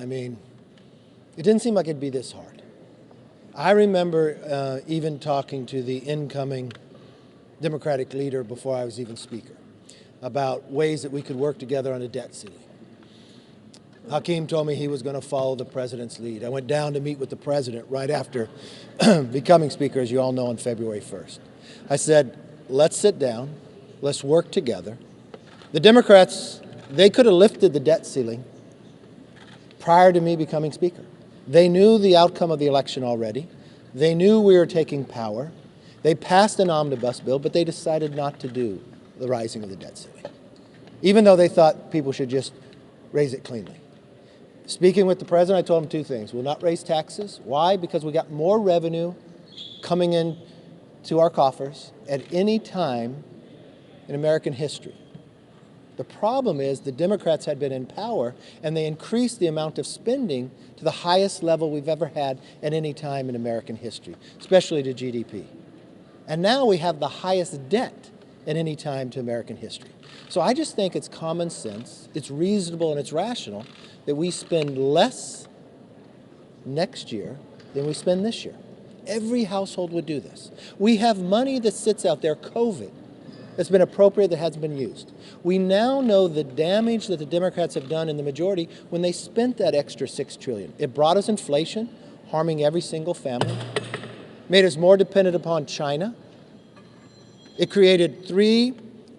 I mean, it didn't seem like it'd be this hard. I remember even talking to the incoming Democratic leader before I was even Speaker about ways that we could work together on a debt ceiling. Hakeem told me he was going to follow the president's lead. I went down to meet with the president right after becoming Speaker, as you all know, on February 1st. I said, let's sit down, let's work together. The Democrats, they could have lifted the debt ceiling prior to me becoming Speaker. They knew the outcome of the election already. They knew we were taking power. They passed an omnibus bill, but they decided not to do the rising of the debt ceiling, even though they thought people should just raise it cleanly. Speaking with the president, I told him two things. We'll not raise taxes. Why? Because we got more revenue coming in to our coffers at any time in American history. The problem is the Democrats had been in power and they increased the amount of spending to the highest level we've ever had at any time in American history, especially to GDP. And now we have the highest debt at any time to American history. So I just think it's common sense, it's reasonable and it's rational that we spend less next year than we spend this year. Every household would do this. We have money that sits out there, COVID, that's been appropriate that hasn't been used. We now know the damage that the Democrats have done in the majority when they spent that extra $6 trillion. It brought us inflation, harming every single family, made us more dependent upon China. It created 3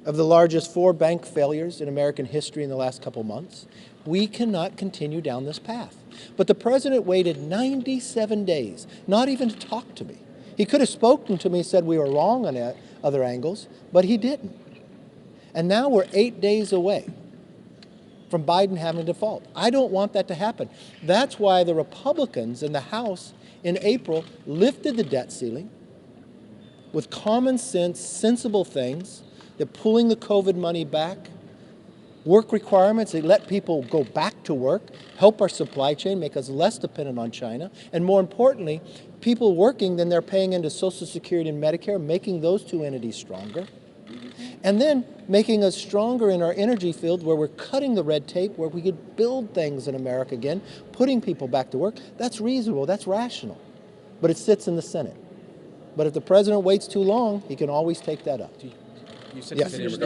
of the largest 4 bank failures in American history in the last couple months. We cannot continue down this path. But the president waited 97 days, not even to talk to me. He could have spoken to me and said we were wrong on other angles, but he didn't. And now we're 8 days away from Biden having a default. I don't want that to happen. That's why the Republicans in the House in April lifted the debt ceiling with common sense, sensible things. They're pulling the COVID money back, work requirements, they let people go back to work, help our supply chain, make us less dependent on China, and more importantly, people working, then they're paying into Social Security and Medicare, making those 2 entities stronger. And then making us stronger in our energy field where we're cutting the red tape, where we could build things in America again, putting people back to work. That's reasonable, that's rational. But it sits in the Senate. But if the president waits too long, he can always take that up. You said yes. finish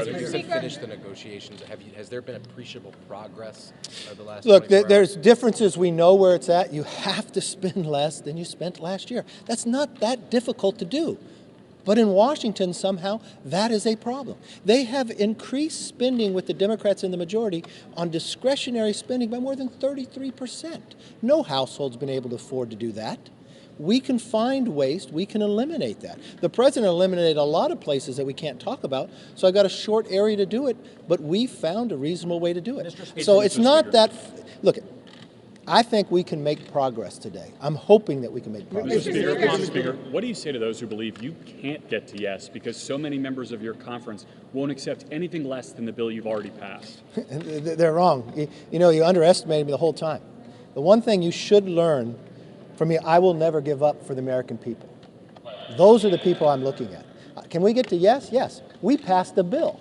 the negotiations. Has there been appreciable progress over the last? Look, there's differences. We know where it's at. You have to spend less than you spent last year. That's not that difficult to do. But in Washington, somehow, that is a problem. They have increased spending with the Democrats in the majority on discretionary spending by more than 33%. No household's been able to afford to do that. We can find waste, we can eliminate that. The president eliminated a lot of places that we can't talk about, so I got a short area to do it, but we found a reasonable way to do it. So it's not that, look, I think we can make progress today. I'm hoping that we can make progress. Mr. Speaker, what do you say to those who believe you can't get to yes because so many members of your conference won't accept anything less than the bill you've already passed? They're wrong. You know, you underestimated me the whole time. The one thing you should learn for me, I will never give up for the American people. Those are the people I'm looking at. Can we get to yes? Yes. We passed the bill.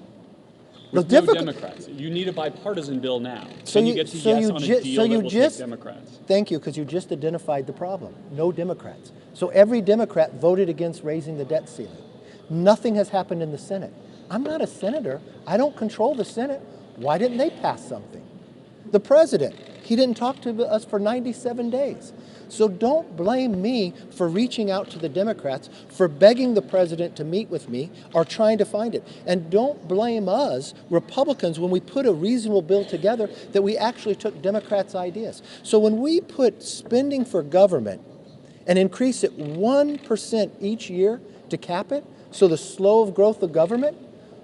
With no Democrats. You need a bipartisan bill now. So you get to yes on a deal that will take Democrats. Thank you, because you just identified the problem. No Democrats. So every Democrat voted against raising the debt ceiling. Nothing has happened in the Senate. I'm not a senator. I don't control the Senate. Why didn't they pass something? The president, he didn't talk to us for 97 days. So don't blame me for reaching out to the Democrats, for begging the president to meet with me or trying to find it. And don't blame us, Republicans, when we put a reasonable bill together that we actually took Democrats' ideas. So when we put spending for government and increase it 1% each year to cap it, so the slow growth of government,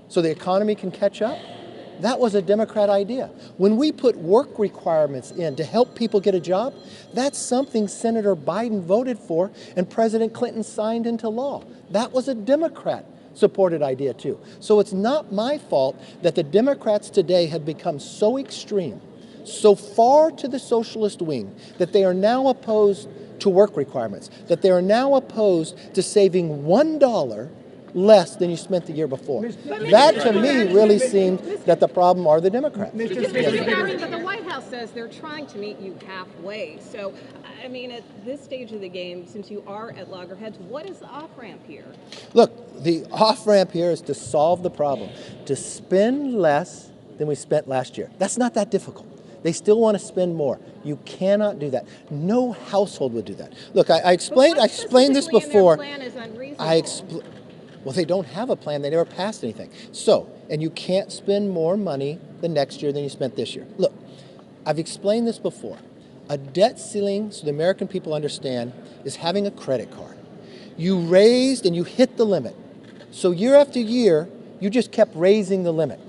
so the economy can catch up, that was a Democrat idea. When we put work requirements in to help people get a job, that's something Senator Biden voted for and President Clinton signed into law. That was a Democrat-supported idea too. So it's not my fault that the Democrats today have become so extreme, so far to the socialist wing, that they are now opposed to work requirements, that they are now opposed to saving $1 less than you spent the year before. That, to me, really seemed that the problem are the Democrats. Mr. Speaker, but the White House says they're trying to meet you halfway. So, I mean, at this stage of the game, since you are at loggerheads, what is the off-ramp here? Look, the off-ramp here is to solve the problem, to spend less than we spent last year. That's not that difficult. They still want to spend more. You cannot do that. No household would do that. Look, I explained this before. Plan is unreasonable. Well, they don't have a plan. They never passed anything. So, and you can't spend more money the next year than you spent this year. Look, I've explained this before. A debt ceiling, so the American people understand, is having a credit card. You raised and you hit the limit. So year after year, you just kept raising the limit.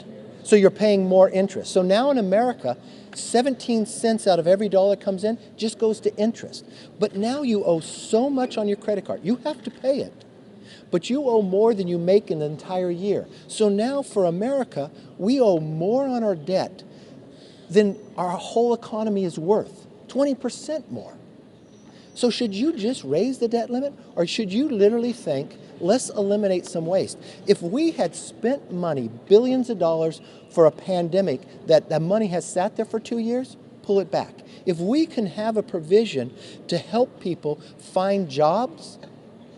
So you're paying more interest. So now in America, 17 cents out of every dollar comes in just goes to interest. But now you owe so much on your credit card. You have to pay it. But you owe more than you make in the entire year. So now for America, we owe more on our debt than our whole economy is worth, 20% more. So should you just raise the debt limit, or should you literally think, let's eliminate some waste? If we had spent money, billions of dollars, for a pandemic that money has sat there for 2 years, pull it back. If we can have a provision to help people find jobs,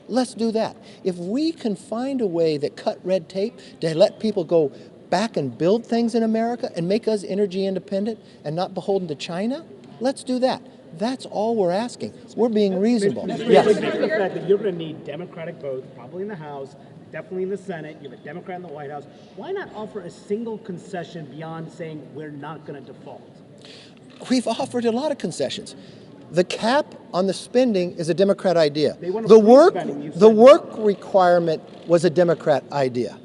let's do that. If we can find a way that cut red tape to let people go back and build things in America and make us energy independent and not beholden to China, let's do that. That's all we're asking. We're being reasonable. Yes. The fact that you're going to need Democratic votes, probably in the House, definitely in the Senate. You have a Democrat in the White House. Why not offer a single concession beyond saying we're not going to default? We've offered a lot of concessions. The cap on the spending is a Democrat idea. The work requirement was a Democrat idea.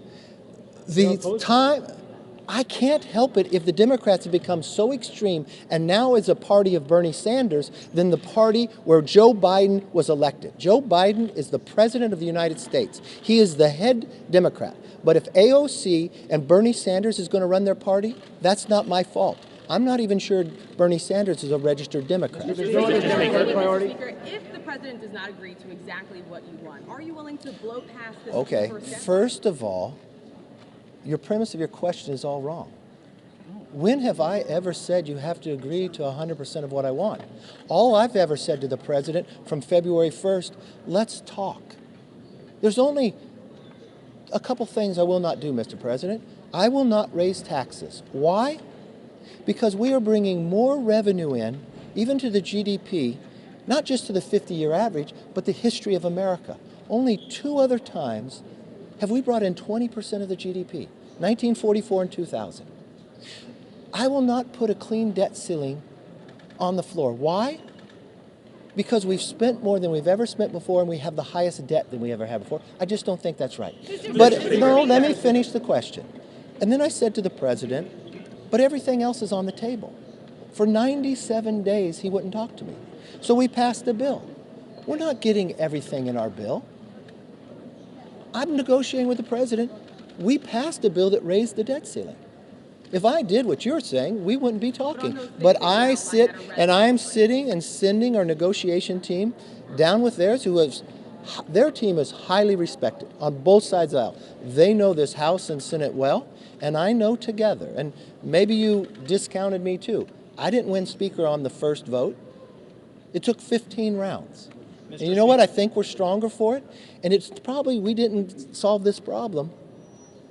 I can't help it if the Democrats have become so extreme and now is a party of Bernie Sanders than the party where Joe Biden was elected. Joe Biden is the president of the United States. He is the head Democrat. But if AOC and Bernie Sanders is going to run their party, that's not my fault. I'm not even sure Bernie Sanders is a registered Democrat. Mr. Speaker, if the president does not agree to exactly what you want, are you willing to blow past this? Okay, first of all, your premise of your question is all wrong. When have I ever said you have to agree to 100% of what I want? All I've ever said to the president from February 1st, let's talk. There's only a couple things I will not do, Mr. President. I will not raise taxes. Why? Because we are bringing more revenue in, even to the GDP, not just to the 50-year average, but the history of America. Only 2 other times have we brought in 20% of the GDP, 1944 and 2000. I will not put a clean debt ceiling on the floor. Why? Because we've spent more than we've ever spent before and we have the highest debt than we ever had before. I just don't think that's right. But no, let me finish the question. And then I said to the president, but everything else is on the table. For 97 days, he wouldn't talk to me. So we passed the bill. We're not getting everything in our bill. I'm negotiating with the president. We passed a bill that raised the debt ceiling. If I did what you're saying, we wouldn't be talking. But I sit, and I'm sitting and sending our negotiation team down with theirs, their team is highly respected on both sides of the aisle. They know this House and Senate well, and I know together. And maybe you discounted me too. I didn't win Speaker on the first vote. It took 15 rounds. And you know what? I think we're stronger for it. And it's probably we didn't solve this problem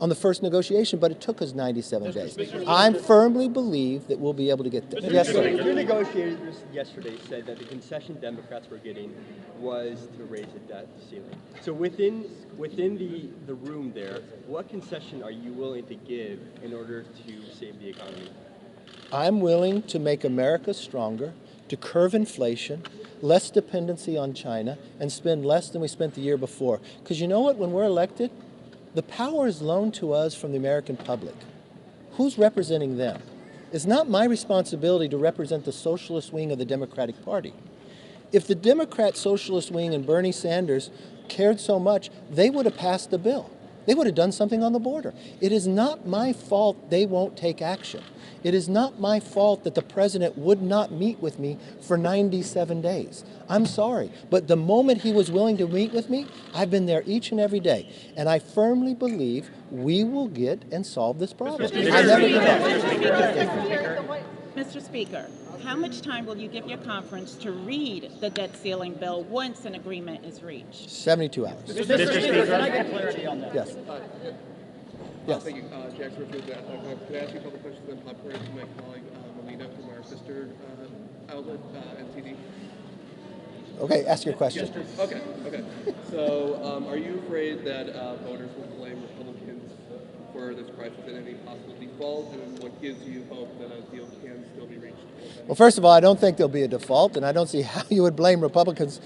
on the first negotiation, but it took us 97 days. I firmly believe that we'll be able to get there. Yes, sir. Your negotiators yesterday said that the concession Democrats were getting was to raise the debt ceiling. So within the room there, what concession are you willing to give in order to save the economy? I'm willing to make America stronger, to curb inflation, less dependency on China, and spend less than we spent the year before. Because you know what? When we're elected, the power is loaned to us from the American public. Who's representing them? It's not my responsibility to represent the socialist wing of the Democratic Party. If the Democrat socialist wing and Bernie Sanders cared so much, they would have passed the bill. They would have done something on the border. It is not my fault they won't take action. It is not my fault that the president would not meet with me for 97 days. I'm sorry, but the moment he was willing to meet with me, I've been there each and every day. And I firmly believe we will get and solve this problem. Mr. Speaker, how much time will you give your conference to read the debt ceiling bill once an agreement is reached? 72 hours. Mr. Speaker, can I get clarity on that? Yes. Yes. Thank you, Jack Riffield. Could I ask you a couple questions on popcorn to my colleague Melina from our sister outlet, NTD? Okay, ask your question. Okay. So, are you afraid that voters will blame Republicans for this crisis and any possible default? And what gives you hope that a deal can still be reached? Well, first of all, I don't think there'll be a default, and I don't see how you would blame Republicans.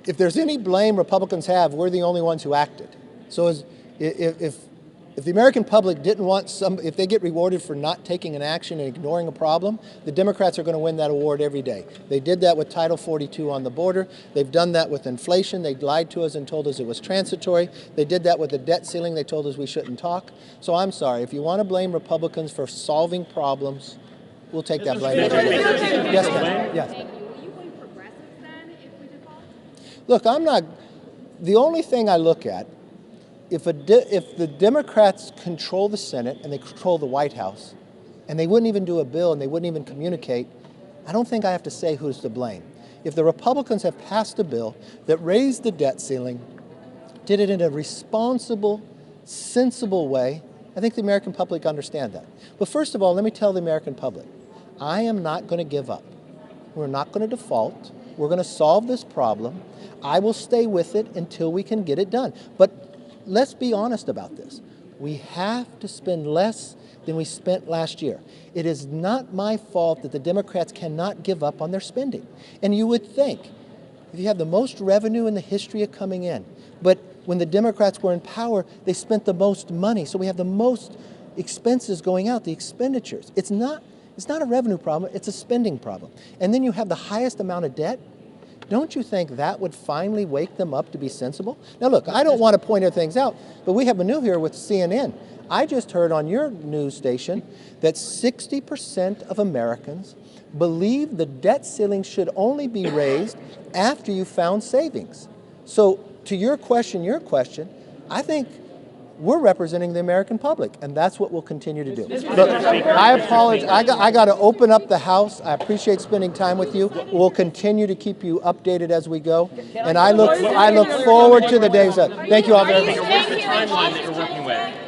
If there's any blame Republicans have, we're the only ones who acted. So if the American public didn't want if they get rewarded for not taking an action and ignoring a problem, the Democrats are going to win that award every day. They did that with Title 42 on the border. They've done that with inflation. They lied to us and told us it was transitory. They did that with the debt ceiling. They told us we shouldn't talk. So I'm sorry. If you want to blame Republicans for solving problems, we'll take that blame. Yes, ma'am. Yes. Thank you. Will you blame progressives then if we default? Look, I'm not. The only thing I look at, if the Democrats control the Senate and they control the White House, and they wouldn't even do a bill and they wouldn't even communicate, I don't think I have to say who's to blame. If the Republicans have passed a bill that raised the debt ceiling, did it in a responsible, sensible way, I think the American public understand that. But first of all, let me tell the American public, I am not going to give up. We're not going to default. We're going to solve this problem. I will stay with it until we can get it done. But let's be honest about this. We have to spend less than we spent last year. It is not my fault that the Democrats cannot give up on their spending. And you would think, if you have the most revenue in the history of coming in, but when the Democrats were in power, they spent the most money. So we have the most expenses going out, the expenditures. It's not a revenue problem, it's a spending problem. And then you have the highest amount of debt. Don't you think that would finally wake them up to be sensible? Now look, I don't want to point things out, but we have a new here with CNN. I just heard on your news station that 60% of Americans believe the debt ceiling should only be raised after you found savings. So to your question, I think we're representing the American public, and that's what we'll continue to do. Look, I apologize. I got to open up the House. I appreciate spending time with you. We'll continue to keep you updated as we go, and I look forward to the days. Thank you all very much. What's the timeline that you're working with?